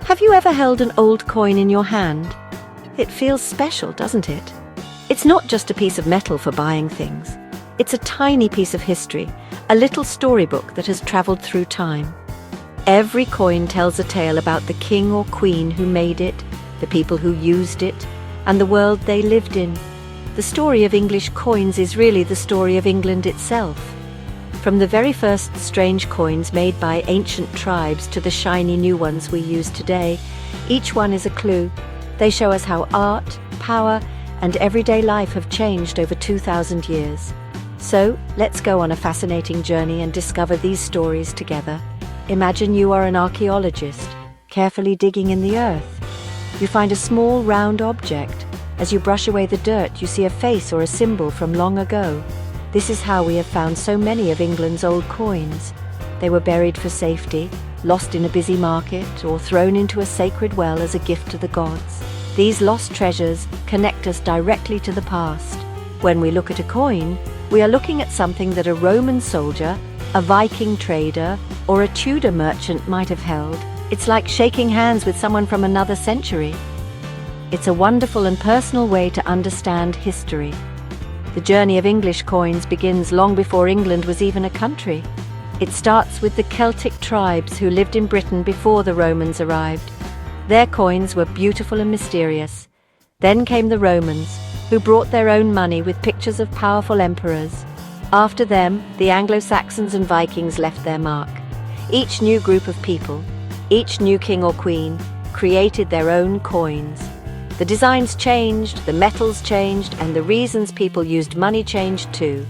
Have you ever held an old coin in your hand? It feels special, doesn't it? It's not just a piece of metal for buying things. It's a tiny piece of history, a little storybook that has traveled through time. Every coin tells a tale about the king or queen who made it, the people who used it, and the world they lived in. The story of English coins is really the story of England itself. From the very first strange coins made by ancient tribes to the shiny new ones we use today, each one is a clue. They show us how art, power, and everyday life have changed over 2,000 years. So, let's go on a fascinating journey and discover these stories together. Imagine you are an archaeologist, carefully digging in the earth. You find a small round object. As you brush away the dirt, you see a face or a symbol from long ago. This is how we have found so many of England's old coins. They were buried for safety, lost in a busy market, or thrown into a sacred well as a gift to the gods. These lost treasures connect us directly to the past. When we look at a coin, we are looking at something that a Roman soldier, a Viking trader, or a Tudor merchant might have held. It's like shaking hands with someone from another century. It's a wonderful and personal way to understand history. The journey of English coins begins long before England was even a country. It starts with the Celtic tribes who lived in Britain before the Romans arrived. Their coins were beautiful and mysterious. Then came the Romans, who brought their own money with pictures of powerful emperors. After them, the Anglo-Saxons and Vikings left their mark. Each new group of people, each new king or queen, created their own coins. The designs changed, the metals changed, and the reasons people used money changed too.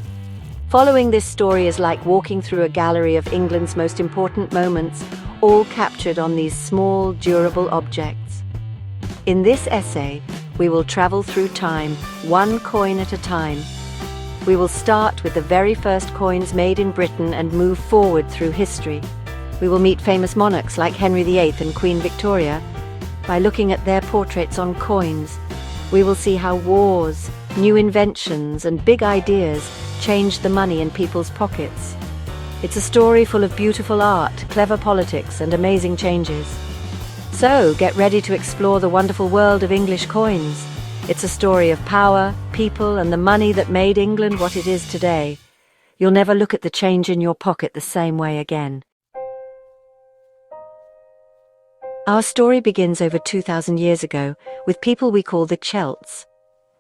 Following this story is like walking through a gallery of England's most important moments, all captured on these small, durable objects. In this essay, we will travel through time, one coin at a time. We will start with the very first coins made in Britain and move forward through history. We will meet famous monarchs like Henry VIII and Queen Victoria. By looking at their portraits on coins, we will see how wars, new inventions, and big ideas changed the money in people's pockets. It's a story full of beautiful art, clever politics, and amazing changes. So, get ready to explore the wonderful world of English coins. It's a story of power, people, and the money that made England what it is today. You'll never look at the change in your pocket the same way again. Our story begins over 2,000 years ago with people we call the Celts.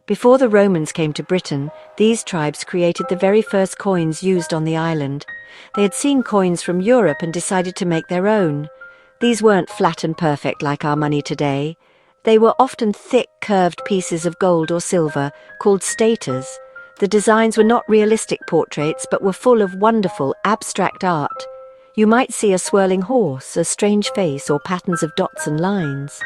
Before the Romans came to Britain, these tribes created the very first coins used on the island. They had seen coins from Europe and decided to make their own. These weren't flat and perfect like our money today. They were often thick, curved pieces of gold or silver called staters. The designs were not realistic portraits but were full of wonderful, abstract art. You might see a swirling horse, a strange face, or patterns of dots and lines.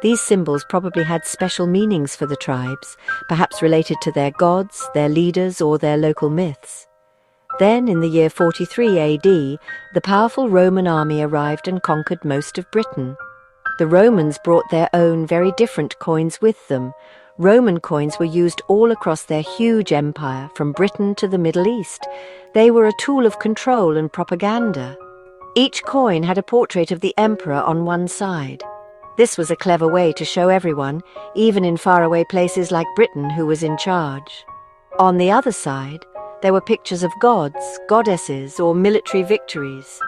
These symbols probably had special meanings for the tribes, perhaps related to their gods, their leaders, or their local myths. Then, in the year 43 AD, the powerful Roman army arrived and conquered most of Britain. The Romans brought their own very different coins with them. Roman coins were used all across their huge empire, from Britain to the Middle East. They were a tool of control and propaganda. Each coin had a portrait of the emperor on one side. This was a clever way to show everyone, even in faraway places like Britain, who was in charge. On the other side, there were pictures of gods, goddesses, or military victories.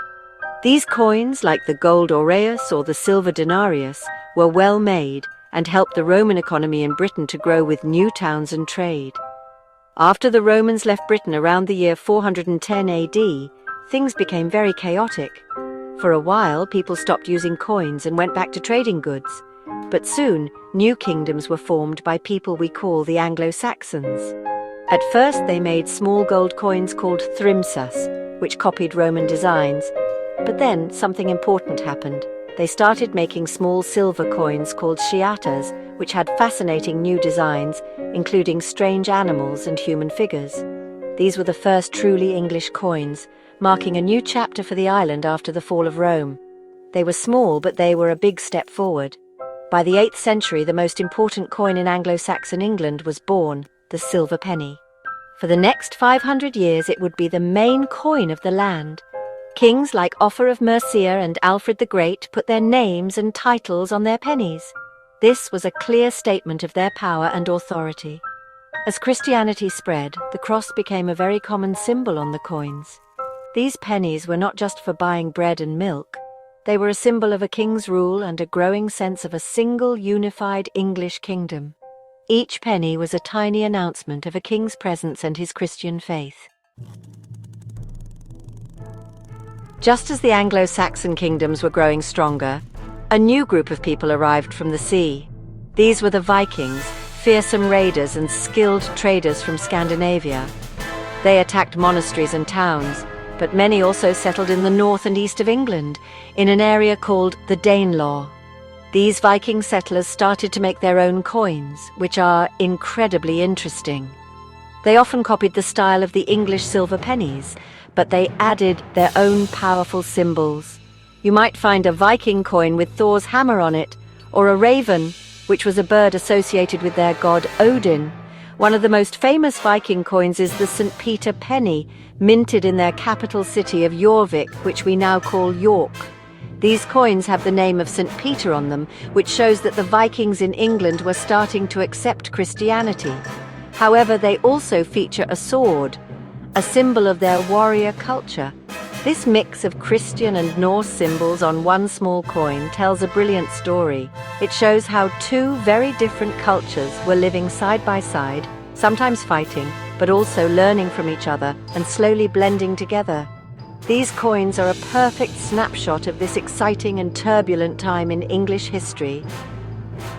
These coins, like the gold aureus or the silver denarius, were well made and helped the Roman economy in Britain to grow with new towns and trade. After the Romans left Britain around the year 410 AD, things became very chaotic. For a while, people stopped using coins and went back to trading goods. But soon, new kingdoms were formed by people we call the Anglo-Saxons. At first, they made small gold coins called thrimsas, which copied Roman designs. But then, something important happened. They started making small silver coins called sciatas, which had fascinating new designs, including strange animals and human figures. These were the first truly English coins, marking a new chapter for the island after the fall of Rome. They were small, but they were a big step forward. By the 8th century, the most important coin in Anglo-Saxon England was born, the silver penny. For the next 500 years, it would be the main coin of the land. Kings like Offa of Mercia and Alfred the Great put their names and titles on their pennies. This was a clear statement of their power and authority. As Christianity spread, the cross became a very common symbol on the coins. These pennies were not just for buying bread and milk. They were a symbol of a king's rule and a growing sense of a single unified English kingdom. Each penny was a tiny announcement of a king's presence and his Christian faith. Just as the Anglo-Saxon kingdoms were growing stronger, a new group of people arrived from the sea. These were the Vikings, fearsome raiders and skilled traders from Scandinavia. They attacked monasteries and towns, but many also settled in the north and east of England, in an area called the Danelaw. These Viking settlers started to make their own coins, which are incredibly interesting. They often copied the style of the English silver pennies, but they added their own powerful symbols. You might find a Viking coin with Thor's hammer on it, or a raven, which was a bird associated with their god Odin. One of the most famous Viking coins is the St. Peter penny, minted in their capital city of Jorvik, which we now call York. These coins have the name of St. Peter on them, which shows that the Vikings in England were starting to accept Christianity. However, they also feature a sword, a symbol of their warrior culture. This mix of Christian and Norse symbols on one small coin tells a brilliant story. It shows how two very different cultures were living side by side, sometimes fighting, but also learning from each other and slowly blending together. These coins are a perfect snapshot of this exciting and turbulent time in English history.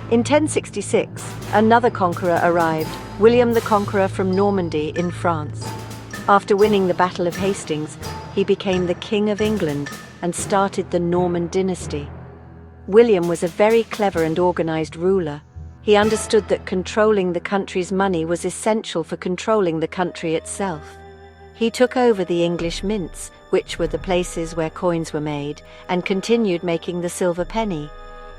In 1066, another conqueror arrived, William the Conqueror from Normandy in France. After winning the Battle of Hastings, he became the King of England and started the Norman dynasty. William was a very clever and organized ruler. He understood that controlling the country's money was essential for controlling the country itself. He took over the English mints, which were the places where coins were made, and continued making the silver penny.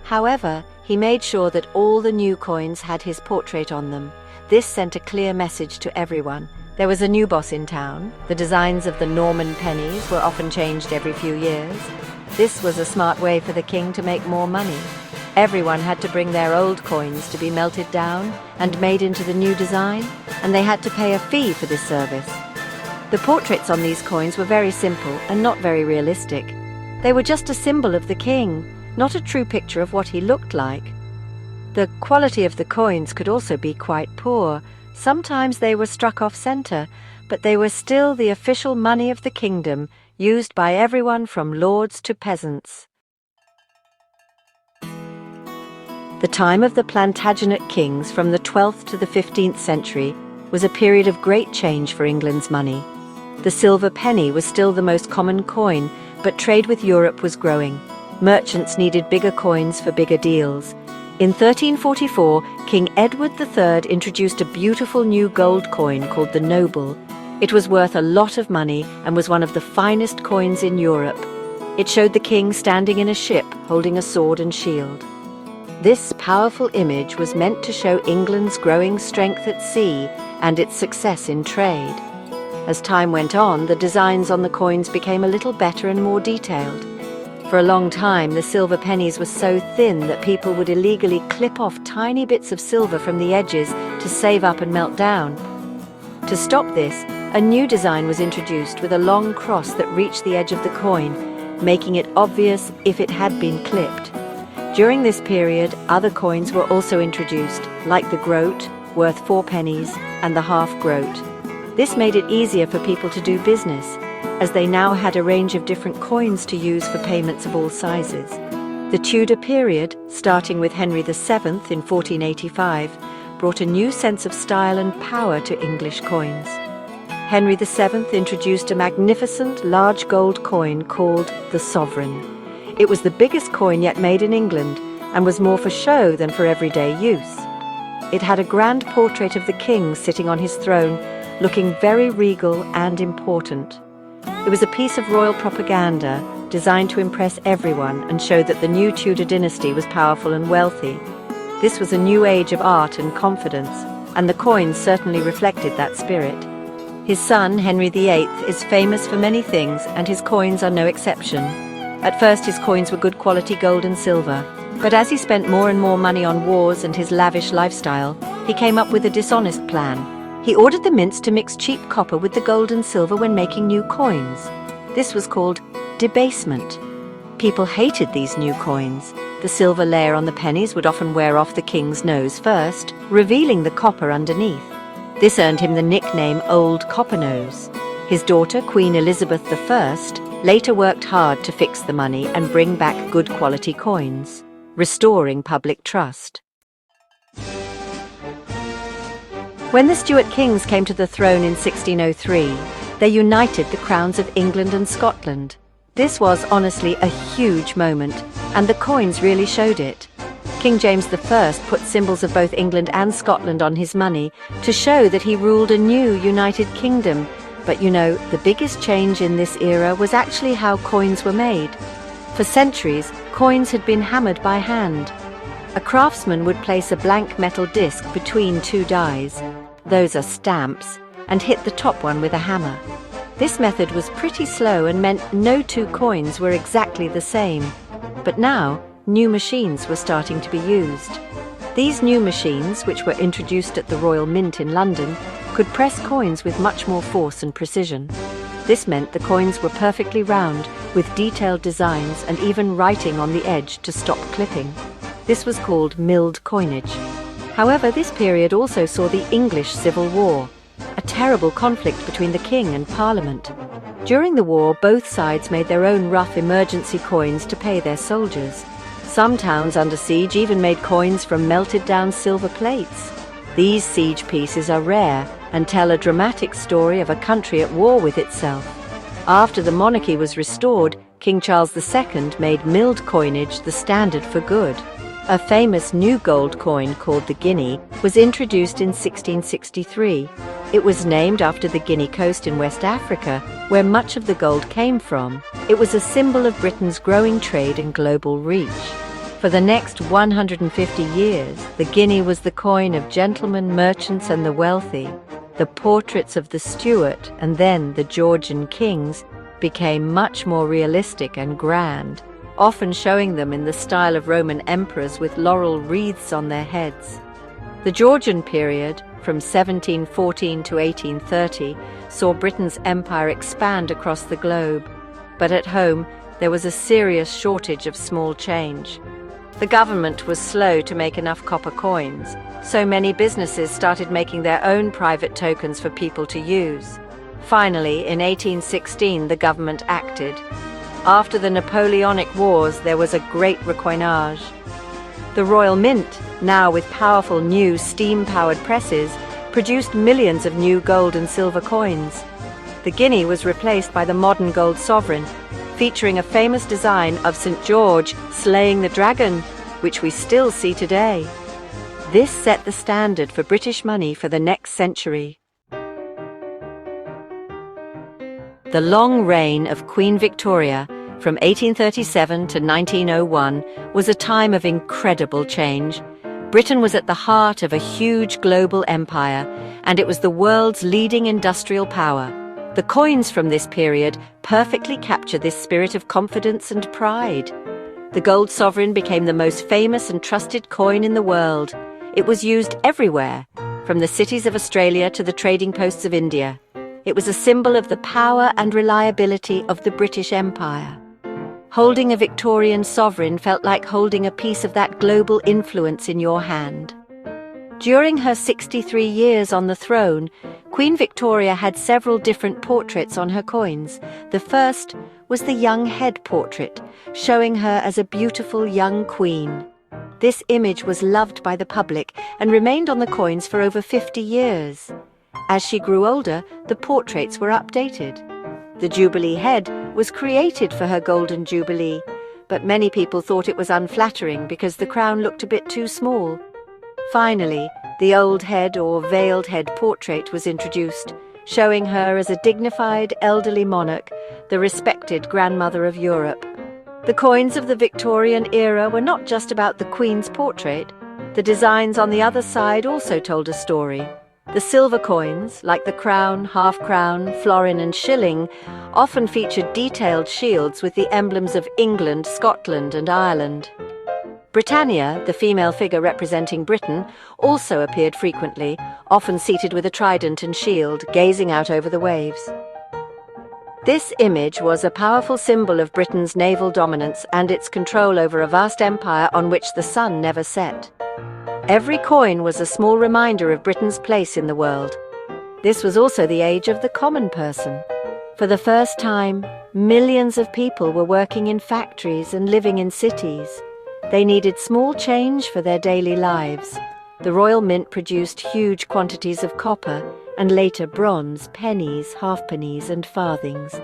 However, he made sure that all the new coins had his portrait on them. This sent a clear message to everyone. There was a new boss in town. The designs of the Norman pennies were often changed every few years. This was a smart way for the king to make more money. Everyone had to bring their old coins to be melted down and made into the new design, and they had to pay a fee for this service. The portraits on these coins were very simple and not very realistic. They were just a symbol of the king, not a true picture of what he looked like. The quality of the coins could also be quite poor. Sometimes they were struck off-center, but they were still the official money of the kingdom, used by everyone from lords to peasants. The time of the Plantagenet kings from the 12th to the 15th century was a period of great change for England's money. The silver penny was still the most common coin, but trade with Europe was growing. Merchants needed bigger coins for bigger deals. In 1344, King Edward III introduced a beautiful new gold coin called the Noble. It was worth a lot of money and was one of the finest coins in Europe. It showed the king standing in a ship holding a sword and shield. This powerful image was meant to show England's growing strength at sea and its success in trade. As time went on, the designs on the coins became a little better and more detailed. For a long time, the silver pennies were so thin that people would illegally clip off tiny bits of silver from the edges to save up and melt down. To stop this, a new design was introduced with a long cross that reached the edge of the coin, making it obvious if it had been clipped. During this period, other coins were also introduced, like the groat, worth 4 pennies, and the half groat. This made it easier for people to do business, as they now had a range of different coins to use for payments of all sizes. The Tudor period, starting with Henry VII in 1485, brought a new sense of style and power to English coins. Henry VII introduced a magnificent large gold coin called the Sovereign. It was the biggest coin yet made in England and was more for show than for everyday use. It had a grand portrait of the king sitting on his throne, looking very regal and important. It was a piece of royal propaganda designed to impress everyone and show that the new Tudor dynasty was powerful and wealthy. This was a new age of art and confidence, and the coins certainly reflected that spirit. His son, Henry VIII, is famous for many things, and his coins are no exception. At first, his coins were good quality gold and silver, but as he spent more and more money on wars and his lavish lifestyle, he came up with a dishonest plan. He ordered the mints to mix cheap copper with the gold and silver when making new coins. This was called debasement. People hated these new coins. The silver layer on the pennies would often wear off the king's nose first, revealing the copper underneath. This earned him the nickname Old Copper-Nose. His daughter, Queen Elizabeth I, later worked hard to fix the money and bring back good quality coins, restoring public trust. When the Stuart kings came to the throne in 1603, they united the crowns of England and Scotland. This was honestly a huge moment, and the coins really showed it. King James I put symbols of both England and Scotland on his money to show that he ruled a new United Kingdom. But you know, the biggest change in this era was actually how coins were made. For centuries, coins had been hammered by hand. A craftsman would place a blank metal disc between two dies, those are stamps, and hit the top one with a hammer. This method was pretty slow and meant no two coins were exactly the same. But now, new machines were starting to be used. These new machines, which were introduced at the Royal Mint in London, could press coins with much more force and precision. This meant the coins were perfectly round, with detailed designs and even writing on the edge to stop clipping. This was called milled coinage. However, this period also saw the English Civil War, a terrible conflict between the king and Parliament. During the war, both sides made their own rough emergency coins to pay their soldiers. Some towns under siege even made coins from melted down silver plates. These siege pieces are rare and tell a dramatic story of a country at war with itself. After the monarchy was restored, King Charles II made milled coinage the standard for good. A famous new gold coin called the guinea was introduced in 1663. It was named after the Guinea coast in West Africa, where much of the gold came from. It was a symbol of Britain's growing trade and global reach. For the next 150 years, the guinea was the coin of gentlemen, merchants, and the wealthy. The portraits of the Stuart and then the Georgian kings became much more realistic and grand, often showing them in the style of Roman emperors with laurel wreaths on their heads. The Georgian period, from 1714 to 1830, saw Britain's empire expand across the globe. But at home, there was a serious shortage of small change. The government was slow to make enough copper coins, so many businesses started making their own private tokens for people to use. Finally, in 1816, the government acted. After the Napoleonic Wars, there was a great recoinage. The Royal Mint, now with powerful new steam-powered presses, produced millions of new gold and silver coins. The guinea was replaced by the modern gold sovereign, featuring a famous design of St. George slaying the dragon, which we still see today. This set the standard for British money for the next century. The long reign of Queen Victoria, from 1837 to 1901, was a time of incredible change. Britain was at the heart of a huge global empire, and it was the world's leading industrial power. The coins from this period perfectly capture this spirit of confidence and pride. The gold sovereign became the most famous and trusted coin in the world. It was used everywhere, from the cities of Australia to the trading posts of India. It was a symbol of the power and reliability of the British Empire. Holding a Victorian sovereign felt like holding a piece of that global influence in your hand. During her 63 years on the throne, Queen Victoria had several different portraits on her coins. The first was the young head portrait, showing her as a beautiful young queen. This image was loved by the public and remained on the coins for over 50 years. As she grew older, the portraits were updated. The Jubilee head was created for her Golden Jubilee, but many people thought it was unflattering because the crown looked a bit too small. Finally, the old head or veiled head portrait was introduced, showing her as a dignified elderly monarch, the respected grandmother of Europe. The coins of the Victorian era were not just about the Queen's portrait. The designs on the other side also told a story. The silver coins, like the crown, half-crown, florin and shilling, often featured detailed shields with the emblems of England, Scotland and Ireland. Britannia, the female figure representing Britain, also appeared frequently, often seated with a trident and shield, gazing out over the waves. This image was a powerful symbol of Britain's naval dominance and its control over a vast empire on which the sun never set. Every coin was a small reminder of Britain's place in the world. This was also the age of the common person. For the first time, millions of people were working in factories and living in cities. They needed small change for their daily lives. The Royal Mint produced huge quantities of copper and later bronze, pennies, halfpennies and farthings.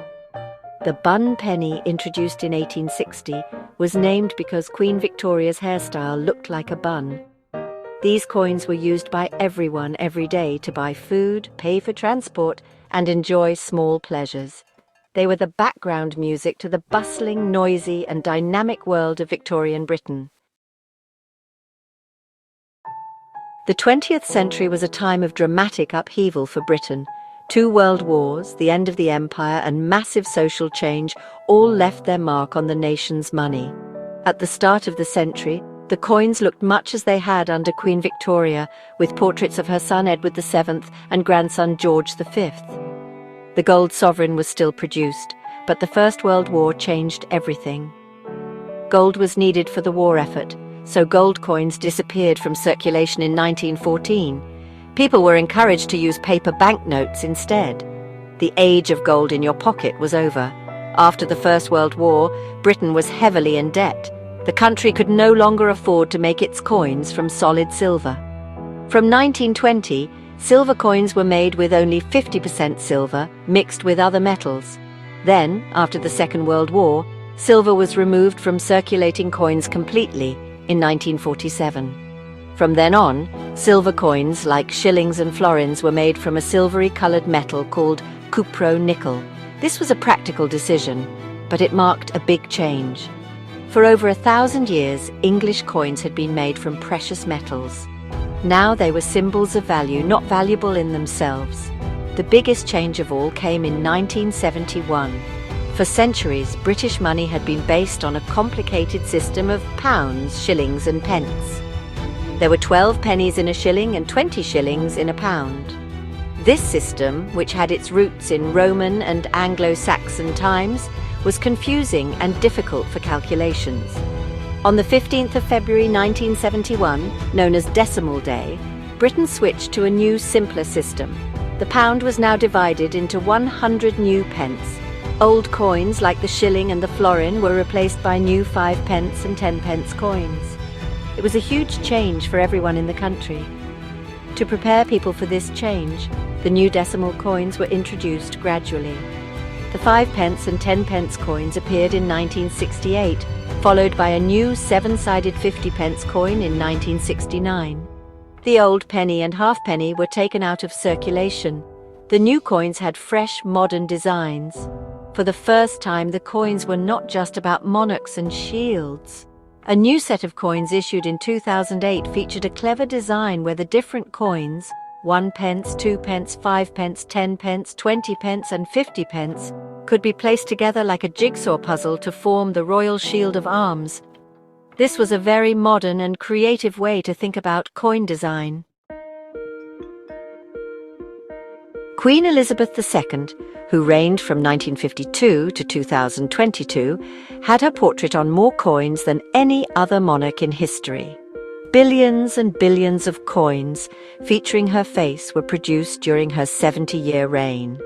The bun penny, introduced in 1860, was named because Queen Victoria's hairstyle looked like a bun. These coins were used by everyone every day to buy food, pay for transport, and enjoy small pleasures. They were the background music to the bustling, noisy, and dynamic world of Victorian Britain. The 20th century was a time of dramatic upheaval for Britain. 2 world wars, the end of the empire, and massive social change all left their mark on the nation's money. At the start of the century, the coins looked much as they had under Queen Victoria, with portraits of her son Edward VII and grandson George V. The gold sovereign was still produced, but the First World War changed everything. Gold was needed for the war effort, so gold coins disappeared from circulation in 1914. People were encouraged to use paper banknotes instead. The age of gold in your pocket was over. After the First World War, Britain was heavily in debt. The country could no longer afford to make its coins from solid silver. From 1920, silver coins were made with only 50% silver mixed with other metals. Then, after the Second World War, silver was removed from circulating coins completely in 1947. From then on, silver coins like shillings and florins were made from a silvery-coloured metal called cupro-nickel. This was a practical decision, but it marked a big change. For over 1,000 years, English coins had been made from precious metals. Now they were symbols of value, not valuable in themselves. The biggest change of all came in 1971. For centuries, British money had been based on a complicated system of pounds, shillings and pence. There were 12 pennies in a shilling and 20 shillings in a pound. This system, which had its roots in Roman and Anglo-Saxon times, was confusing and difficult for calculations. On the 15th of February 1971, known as Decimal Day, Britain switched to a new, simpler system. The pound was now divided into 100 new pence. Old coins like the shilling and the florin were replaced by new 5 pence and 10 pence coins. It was a huge change for everyone in the country. To prepare people for this change, the new decimal coins were introduced gradually. The 5 pence and 10 pence coins appeared in 1968, followed by a new 7-sided 50 pence coin in 1969. The old penny and halfpenny were taken out of circulation. The new coins had fresh, modern designs. For the first time, the coins were not just about monarchs and shields. A new set of coins issued in 2008 featured a clever design where the different coins, 1 pence, 2 pence, 5 pence, 10 pence, 20 pence and 50 pence, could be placed together like a jigsaw puzzle to form the Royal Shield of Arms. This was a very modern and creative way to think about coin design. Queen Elizabeth II, who reigned from 1952 to 2022, had her portrait on more coins than any other monarch in history. Billions and billions of coins featuring her face were produced during her 70-year reign.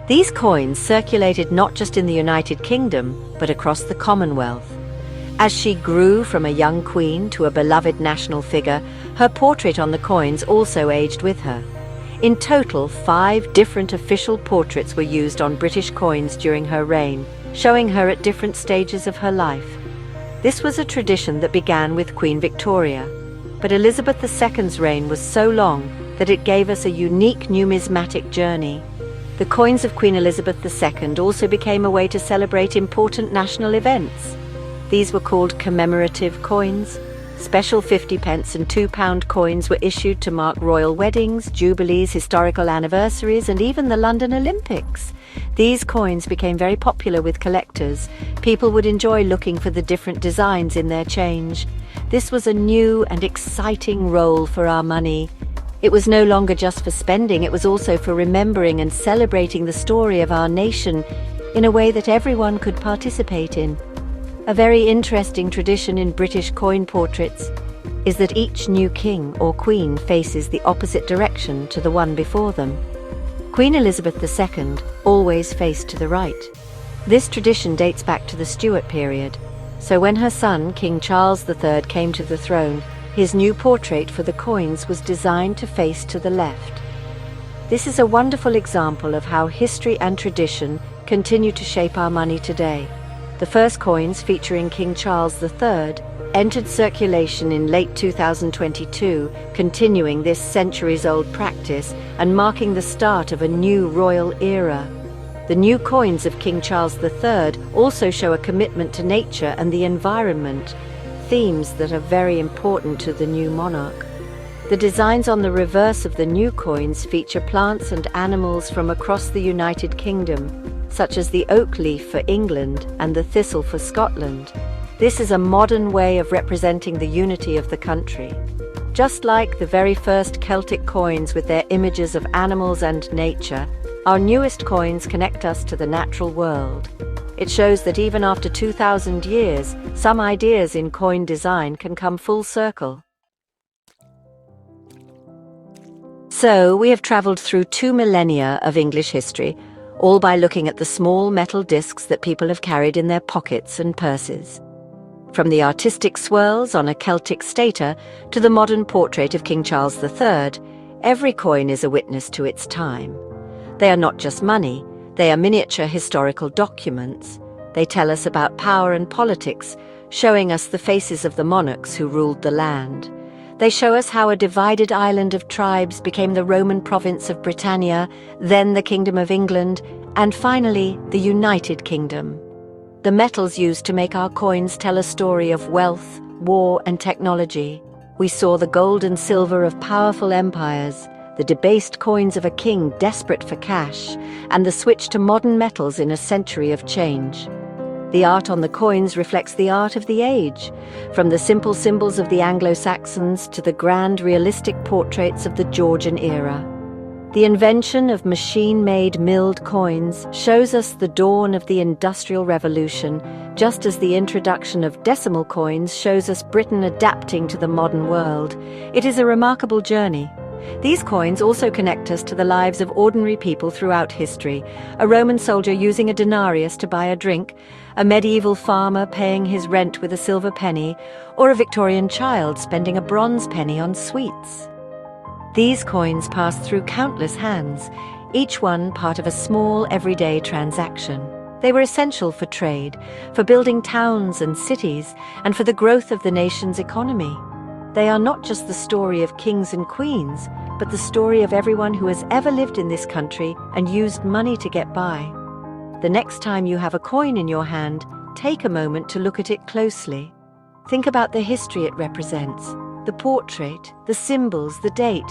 These coins circulated not just in the United Kingdom, but across the Commonwealth. As she grew from a young queen to a beloved national figure, her portrait on the coins also aged with her. In total, 5 different official portraits were used on British coins during her reign, showing her at different stages of her life. This was a tradition that began with Queen Victoria, but Elizabeth II's reign was so long that it gave us a unique numismatic journey. The coins of Queen Elizabeth II also became a way to celebrate important national events. These were called commemorative coins. Special 50p and £2 coins were issued to mark royal weddings, jubilees, historical anniversaries, and even the London Olympics. These coins became very popular with collectors. People would enjoy looking for the different designs in their change. This was a new and exciting role for our money. It was no longer just for spending, it was also for remembering and celebrating the story of our nation in a way that everyone could participate in. A very interesting tradition in British coin portraits is that each new king or queen faces the opposite direction to the one before them. Queen Elizabeth II always faced to the right. This tradition dates back to the Stuart period, so when her son, King Charles III, came to the throne, his new portrait for the coins was designed to face to the left. This is a wonderful example of how history and tradition continue to shape our money today. The first coins featuring King Charles III entered circulation in late 2022, continuing this centuries-old practice and marking the start of a new royal era. The new coins of King Charles III also show a commitment to nature and the environment, themes that are very important to the new monarch. The designs on the reverse of the new coins feature plants and animals from across the United Kingdom, such as the oak leaf for England and the thistle for Scotland. This is a modern way of representing the unity of the country. Just like the very first Celtic coins with their images of animals and nature, our newest coins connect us to the natural world. It shows that even after 2,000 years, some ideas in coin design can come full circle. So, we have travelled through 2 millennia of English history, all by looking at the small metal discs that people have carried in their pockets and purses. From the artistic swirls on a Celtic stater to the modern portrait of King Charles III, every coin is a witness to its time. They are not just money, they are miniature historical documents. They tell us about power and politics, showing us the faces of the monarchs who ruled the land. They show us how a divided island of tribes became the Roman province of Britannia, then the Kingdom of England, and finally the United Kingdom. The metals used to make our coins tell a story of wealth, war, and technology. We saw the gold and silver of powerful empires, the debased coins of a king desperate for cash, and the switch to modern metals in a century of change. The art on the coins reflects the art of the age, from the simple symbols of the Anglo-Saxons to the grand realistic portraits of the Georgian era. The invention of machine-made milled coins shows us the dawn of the Industrial Revolution, just as the introduction of decimal coins shows us Britain adapting to the modern world. It is a remarkable journey. These coins also connect us to the lives of ordinary people throughout history, a Roman soldier using a denarius to buy a drink, a medieval farmer paying his rent with a silver penny, or a Victorian child spending a bronze penny on sweets. These coins passed through countless hands, each one part of a small, everyday transaction. They were essential for trade, for building towns and cities, and for the growth of the nation's economy. They are not just the story of kings and queens, but the story of everyone who has ever lived in this country and used money to get by. The next time you have a coin in your hand, take a moment to look at it closely. Think about the history it represents, the portrait, the symbols, the date.